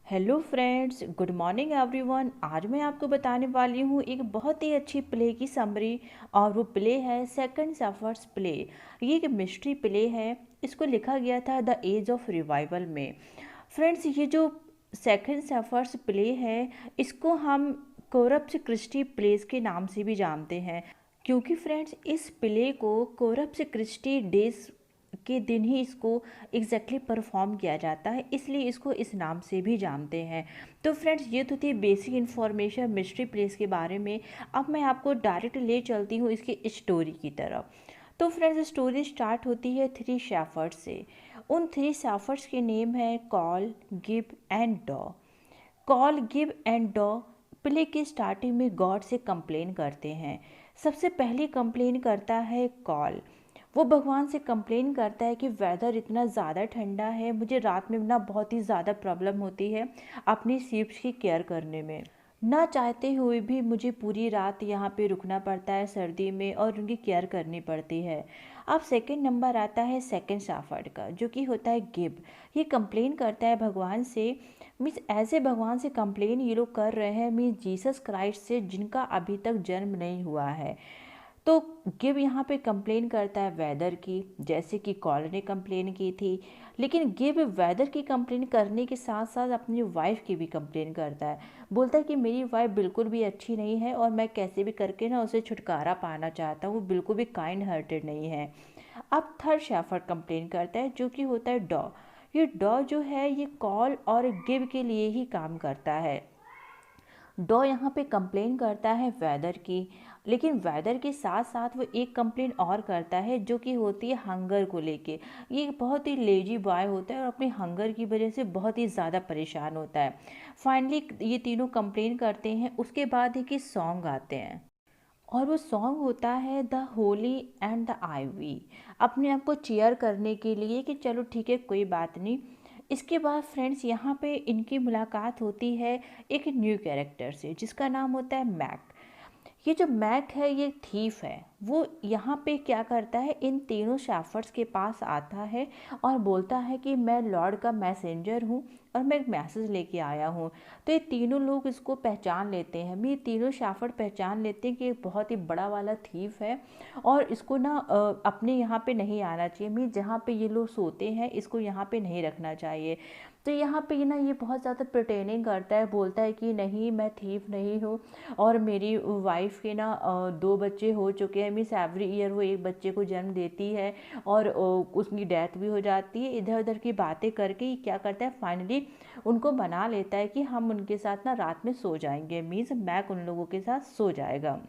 Hello friends, good morning everyone. आज मैं आपको बताने वाली हूँ एक बहुत ही अच्छी प्ले की समरी। और वो प्ले है सेकंड सफर्स प्ले। ये एक मिस्ट्री प्ले है। इसको लिखा गया था द एज ऑफ रिवाइवल में। फ्रेंड्स, ये जो सेकंड सफर्स प्ले है, इसको हम कोरप्स क्रिस्टी प्लेस के नाम से भी जानते हैं, क्योंकि फ्रेंड्स इस प्ले को कोरप्स क्रिस्टी डेज के दिन ही इसको एग्जैक्टली परफॉर्म किया जाता है, इसलिए इसको इस नाम से भी जानते हैं। तो फ्रेंड्स, ये तो थी बेसिक इन्फॉर्मेशन मिस्ट्री प्लेस के बारे में। अब मैं आपको डायरेक्ट ले चलती हूँ इसकी स्टोरी की तरफ। तो फ्रेंड्स, स्टोरी स्टार्ट होती है थ्री शेफर्ड्स से। उन थ्री शेफर्ड्स के नेम है कॉल, गिब एंड डॉ। कॉल, गिब एंड डॉ प्ले के स्टार्टिंग में गॉड से कंप्लेन करते हैं। सबसे पहले कंप्लेन करता है कॉल। वो भगवान से कंप्लेन करता है कि वेदर इतना ज़्यादा ठंडा है, मुझे रात में ना बहुत ही ज़्यादा प्रॉब्लम होती है अपनी शीप्स की केयर करने में। ना चाहते हुए भी मुझे पूरी रात यहाँ पे रुकना पड़ता है सर्दी में और उनकी केयर करनी पड़ती है। अब सेकंड नंबर आता है सेकंड शाफर्ड का, जो कि होता है गिब। ये कंप्लेन करता है भगवान से। मीन्स ऐसे भगवान से कंप्लेन ये लोग कर रहे हैं, मीन्स जीसस क्राइस्ट से, जिनका अभी तक जन्म नहीं हुआ है। तो गिब यहाँ पे कंप्लेन करता है वेदर की, जैसे कि कॉल ने कंप्लेन की थी। लेकिन गिब वेदर की कंप्लेन करने के साथ साथ अपनी वाइफ की भी कंप्लेन करता है। बोलता है कि मेरी वाइफ बिल्कुल भी अच्छी नहीं है और मैं कैसे भी करके ना उसे छुटकारा पाना चाहता हूँ, वो बिल्कुल भी काइंड हार्टेड नहीं है। अब थर्ड शेफर्ड कंप्लेन करता है, जो कि होता है डॉ। ये डॉ जो है, ये कॉल और गिब के लिए ही काम करता है। डॉ यहाँ पे कंप्लेन करता है वेदर की, लेकिन वेदर के साथ साथ वो एक कंप्लेन और करता है, जो कि होती है हंगर को लेके। ये बहुत ही लेजी बॉय होता है और अपने हंगर की वजह से बहुत ही ज़्यादा परेशान होता है। फाइनली ये तीनों कंप्लेन करते हैं, उसके बाद एक ही सॉन्ग आते हैं और वो सॉन्ग होता है the holly and the ivy. अपने आप को चीयर करने के लिए कि चलो ठीक है, कोई बात नहीं। इसके बाद फ्रेंड्स, यहाँ पे इनकी मुलाकात होती है एक न्यू कैरेक्टर से, जिसका नाम होता है मैक। ये जो मैक है, ये थीफ है। वो यहाँ पे क्या करता है, इन तीनों शेफर्ड्स के पास आता है और बोलता है कि मैं लॉर्ड का मैसेंजर हूँ और मैं एक मैसेज लेके आया हूँ। तो ये तीनों लोग इसको पहचान लेते हैं। ये तीनों शेफर्ड पहचान लेते हैं कि एक बहुत ही बड़ा वाला थीफ है और इसको ना अपने यहाँ पे नहीं आना चाहिए। जहाँ पे ये लोग सोते हैं, इसको यहाँ पे नहीं रखना चाहिए। तो यहाँ पे ना ये बहुत ज़्यादा प्रिटेनिंग करता है, बोलता है कि नहीं, मैं थीफ नहीं हूँ और मेरी वाइफ के ना दो बच्चे हो चुके हैं। मीन्स एवरी ईयर वो एक बच्चे को जन्म देती है और उसकी डेथ भी हो जाती है। इधर उधर की बातें करके ये क्या करता है, फाइनली उनको बना लेता है कि हम उनके साथ ना रात में सो जाएंगे। मीन्स मैक उन लोगों के साथ सो जाएगा।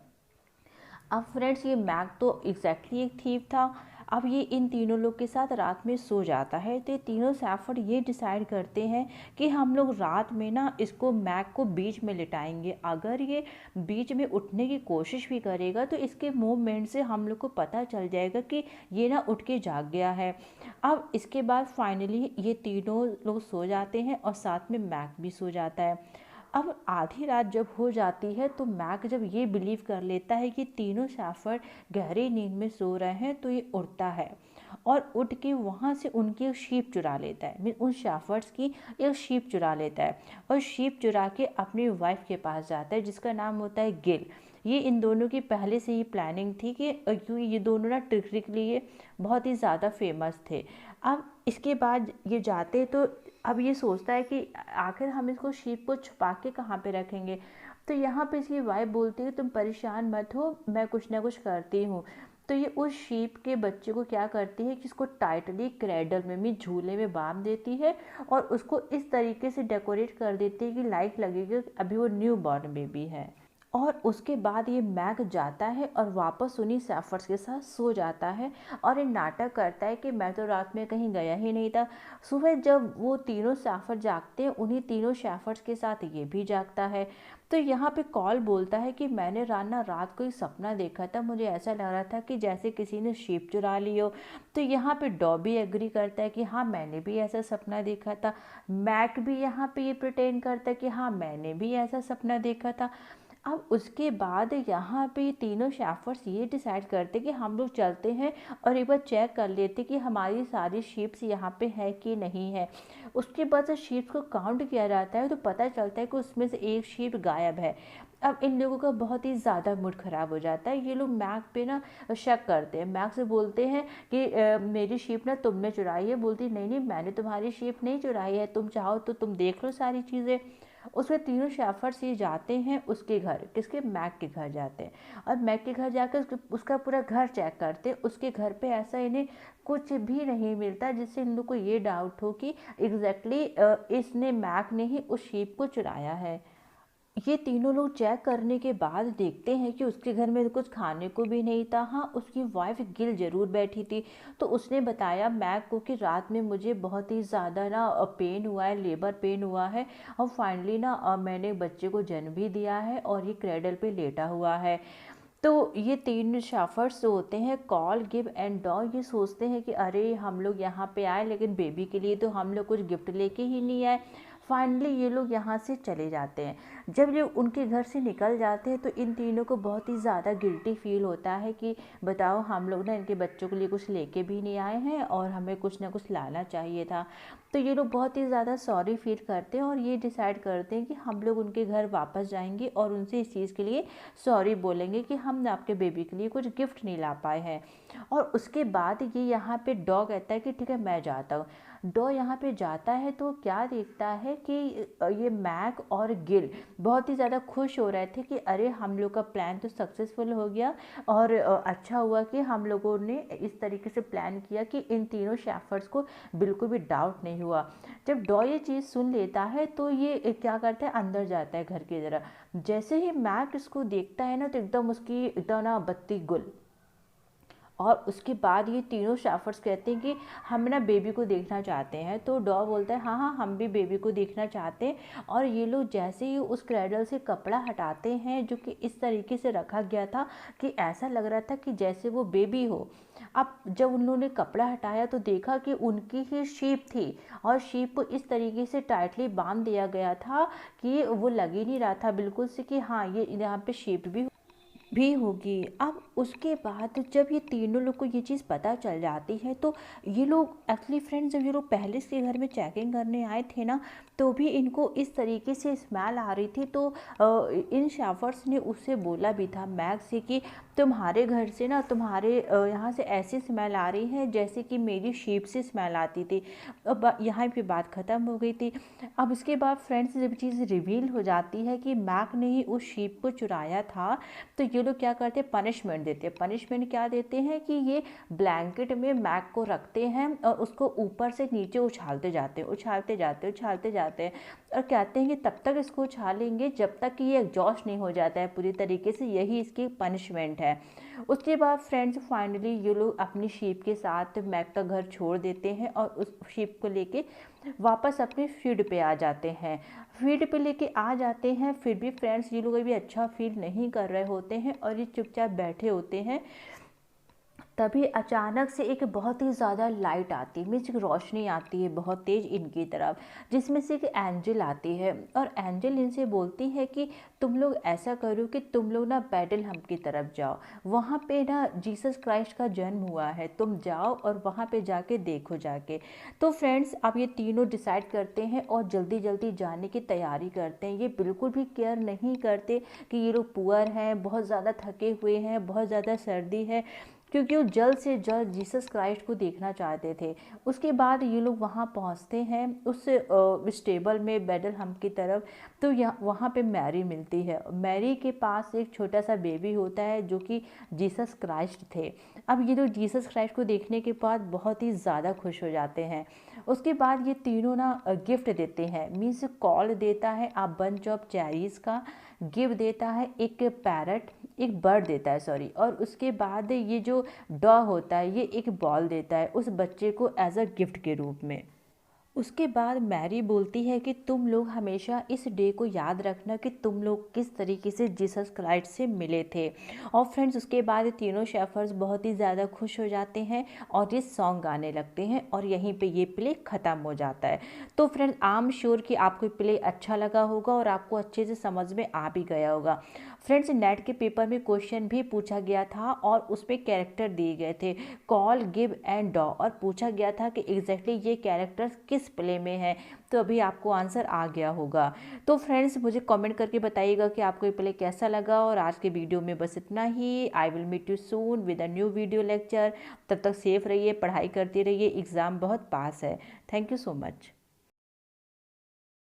अब फ्रेंड्स, ये मैक तो एग्जैक्टली एक थीव था। अब ये इन तीनों लोग के साथ रात में सो जाता है। तो ये तीनों सैफर्ड ये डिसाइड करते हैं कि हम लोग रात में ना इसको, मैक को बीच में लिटाएंगे। अगर ये बीच में उठने की कोशिश भी करेगा तो इसके मूवमेंट से हम लोग को पता चल जाएगा कि ये ना उठ के जाग गया है। अब इसके बाद फाइनली ये तीनों लोग सो जाते हैं और साथ में मैक भी सो जाता है। अब आधी रात जब हो जाती है तो मैक जब ये बिलीव कर लेता है कि तीनों शेफर्ड गहरी नींद में सो रहे हैं, तो ये उठता है और उठ के वहाँ से उनकी एक शीप चुरा लेता है। मीन उन शेफर्ड्स की एक शीप चुरा लेता है और शीप चुरा के अपनी वाइफ के पास जाता है, जिसका नाम होता है गिल। ये इन दोनों की पहले से ही प्लानिंग थी कि क्योंकि ये दोनों ना ट्रिक के लिए बहुत ही ज़्यादा फेमस थे। अब इसके बाद ये जाते तो अब ये सोचता है कि आखिर हम इसको शीप को छुपा के कहाँ पे रखेंगे। तो यहाँ पे इसकी वाइफ बोलती है, तुम परेशान मत हो, मैं कुछ ना कुछ करती हूँ। तो ये उस शीप के बच्चे को क्या करती है कि इसको टाइटली क्रेडल में भी, झूले में बांध देती है और उसको इस तरीके से डेकोरेट कर देती है कि लाइक लगेगा अभी वो न्यू बॉर्न बेबी है। और उसके बाद ये मैक जाता है और वापस उन्हीं सैफर्स के साथ सो जाता है और ये नाटक करता है कि मैं तो रात में कहीं गया ही नहीं था। सुबह जब वो तीनों सैफर जागते हैं, उन्हीं तीनों सैफर्स के साथ ये भी जागता है। तो यहाँ पे कॉल बोलता है कि मैंने रात को एक सपना देखा था, मुझे ऐसा लग रहा था कि जैसे किसी ने शीप चुरा ली हो। तो यहाँ पे डॉबी एग्री करता है कि हाँ, मैंने भी ऐसा सपना देखा था। मैक भी यहाँ पे ये प्रिटेंड करता है कि हाँ, मैंने भी ऐसा सपना देखा था। अब उसके बाद यहाँ पे तीनों शेफर्स ये डिसाइड करते कि हम लोग चलते हैं और एक बार चेक कर लेते कि हमारी सारी शीप्स यहाँ पे है कि नहीं है। उसके बाद जब शीप्स को काउंट किया जाता है तो पता चलता है कि उसमें से एक शीप गायब है। अब इन लोगों का बहुत ही ज़्यादा मूड ख़राब हो जाता है। ये लोग मैक पे ना शक करते हैं, मैक से बोलते हैं कि मेरी शीप ना तुमने चुराई है। बोलती नहीं नहीं, मैंने तुम्हारी शीप नहीं चुराई है, तुम चाहो तो तुम देख लो सारी चीज़ें। उसमें तीनों शेफर्स ये जाते हैं उसके घर, किसके, मैक के घर जाते हैं और मैक के घर जाकर उसका पूरा घर चेक करते हैं। उसके घर पे ऐसा इन्हें कुछ भी नहीं मिलता जिससे इन लोग को ये डाउट हो कि एग्जैक्टली इसने, मैक ने ही उस शीप को चुराया है। ये तीनों लोग चेक करने के बाद देखते हैं कि उसके घर में कुछ खाने को भी नहीं था। हाँ, उसकी वाइफ गिल जरूर बैठी थी। तो उसने बताया मैक को कि रात में मुझे बहुत ही ज़्यादा ना पेन हुआ है, लेबर पेन हुआ है और फाइनली ना मैंने बच्चे को जन्म भी दिया है और ये क्रेडल पे लेटा हुआ है। तो ये तीन शाफर्स जो होते हैं, कॉल, गिव एंड डॉ, ये सोचते हैं कि अरे हम लोग यहाँ पे आए लेकिन बेबी के लिए तो हम लोग कुछ गिफ्ट लेके ही नहीं आए। फाइनली ये लोग यहाँ से चले जाते हैं। जब ये उनके घर से निकल जाते हैं तो इन तीनों को बहुत ही ज़्यादा गिल्टी फील होता है कि बताओ हम लोग ना इनके बच्चों के लिए कुछ लेके भी नहीं आए हैं और हमें कुछ ना कुछ लाना चाहिए था। तो ये लोग बहुत ही ज़्यादा सॉरी फील करते हैं और ये डिसाइड करते हैं कि हम लोग उनके घर वापस जाएंगे और उनसे इस चीज़ के लिए सॉरी बोलेंगे कि हम आपके बेबी के लिए कुछ गिफ्ट नहीं ला पाए हैं। और उसके बाद ये यहाँ पे डॉ कहता है कि ठीक है मैं जाता हूँ। डॉ यहाँ पे जाता है तो क्या देखता है कि ये मैक और गिल बहुत ही ज़्यादा खुश हो रहे थे कि अरे हम लोग का प्लान तो सक्सेसफुल हो गया और अच्छा हुआ कि हम लोगों ने इस तरीके से प्लान किया कि इन तीनों शेफर्स को बिल्कुल भी डाउट नहीं हुआ। जब डॉ ये चीज़ सुन लेता है तो ये क्या करता है, अंदर जाता है घर की तरफ। जैसे ही मैक इसको देखता है ना तो एकदम उसकी एकदम ना बत्ती गुल। और उसके बाद ये तीनों शेफर्स कहते हैं कि हम ना बेबी को देखना चाहते हैं। तो डॉ बोलता है हाँ हाँ हम भी बेबी को देखना चाहते हैं। और ये लोग जैसे ही उस क्रैडल से कपड़ा हटाते हैं जो कि इस तरीके से रखा गया था कि ऐसा लग रहा था कि जैसे वो बेबी हो। अब जब उन्होंने कपड़ा हटाया तो देखा कि उनकी ही शीप थी और शीप को इस तरीके से टाइटली बांध दिया गया था कि वो लग ही नहीं रहा था बिल्कुल से कि हाँ ये यहाँ पे शीप भी होगी। अब उसके बाद जब ये तीनों लोग को ये चीज़ पता चल जाती है तो ये लोग एक्चुअली फ्रेंड्स, जब ये लोग पहले इसके घर में चेकिंग करने आए थे ना तो भी इनको इस तरीके से स्मेल आ रही थी। तो इन शेफर्स ने उससे बोला भी था मैक से कि तुम्हारे घर से ना, तुम्हारे यहाँ से ऐसी स्मेल आ रही है जैसे कि मेरी शीप से स्मेल आती थी। अब यहाँ पे बात ख़त्म हो गई थी। अब इसके बाद फ्रेंड्स जब चीज़ रिवील हो जाती है कि मैक ने ही उस शीप को चुराया था तो ये लोग क्या करते हैं, पनिशमेंट देते हैं। पनिशमेंट क्या देते हैं कि ये ब्लैंकेट में मैक को रखते हैं और उसको ऊपर से नीचे उछालते जाते हैं, उछालते जाते हैं, उछालते जाते हैं और कहते हैं कि तब तक इसको उछालेंगे जब तक कि ये एग्जॉस्ट नहीं हो जाता है पूरी तरीके से। यही इसकी पनिशमेंट है। उसके बाद फ्रेंड्स फाइनली ये लोग अपनी शीप के साथ मैक का घर छोड़ देते हैं और उस शीप को लेके वापस अपने फील्ड पे आ जाते हैं। फील्ड पे लेके आ जाते हैं, फिर भी फ्रेंड्स ये लोग अभी अच्छा फील नहीं कर रहे होते हैं और ये चुपचाप बैठे होते हैं। तभी अचानक से एक बहुत ही ज़्यादा लाइट आती है, मीन्स रोशनी आती है बहुत तेज़ इनकी तरफ, जिसमें से एक एंजल आती है और एंजल इनसे बोलती है कि तुम लोग ऐसा करो कि तुम लोग ना बैटल हम की तरफ जाओ, वहाँ पे ना जीसस क्राइस्ट का जन्म हुआ है, तुम जाओ और वहाँ पे जाके देखो जाके। तो फ्रेंड्स अब ये तीनों डिसाइड करते हैं और जल्दी जल्दी जाने की तैयारी करते हैं। ये बिल्कुल भी केयर नहीं करते कि ये लोग पुअर हैं, बहुत ज़्यादा थके हुए हैं, बहुत ज़्यादा सर्दी है, क्योंकि वो जल्द से जल्द जीसस क्राइस्ट को देखना चाहते थे। उसके बाद ये लोग वहाँ पहुँचते हैं उस स्टेबल में बैटल हम की तरफ। तो वहाँ पे मैरी मिलती है। मैरी के पास एक छोटा सा बेबी होता है जो कि जीसस क्राइस्ट थे। अब ये लोग जीसस क्राइस्ट को देखने के बाद बहुत ही ज़्यादा खुश हो जाते हैं। उसके बाद ये तीनों ना गिफ्ट देते हैं, मीन्स कॉल देता है आ बंच ऑफ चेरीज़ का, गिव देता है एक पैरट, एक बर्ड देता है सॉरी, और उसके बाद ये जो डॉ होता है ये एक बॉल देता है उस बच्चे को एज अ गिफ्ट के रूप में। उसके बाद मैरी बोलती है कि तुम लोग हमेशा इस डे को याद रखना कि तुम लोग किस तरीके से जीसस क्राइस्ट से मिले थे। और फ्रेंड्स उसके बाद ये तीनों शेफर्स बहुत ही ज़्यादा खुश हो जाते हैं और ये सॉन्ग गाने लगते हैं और यहीं पे ये प्ले ख़त्म हो जाता है। तो फ्रेंड्स आई एम श्योर कि आपको प्ले अच्छा लगा होगा और आपको अच्छे से समझ में आ भी गया होगा। फ्रेंड्स नेट के पेपर में क्वेश्चन भी पूछा गया था और उसमें कैरेक्टर दिए गए थे, कॉल, गिव एंड डॉ, और पूछा गया था कि एग्जैक्टली ये कैरेक्टर्स किस प्ले में है। तो अभी आपको आंसर आ गया होगा। तो फ्रेंड्स मुझे कमेंट करके बताइएगा कि आपको ये प्ले कैसा लगा। और आज के वीडियो में बस इतना ही। I will meet you soon with a new video lecture. तब तक सेफ रहिए, पढ़ाई करते रहिए, एग्ज़ाम बहुत पास है। Thank you so much.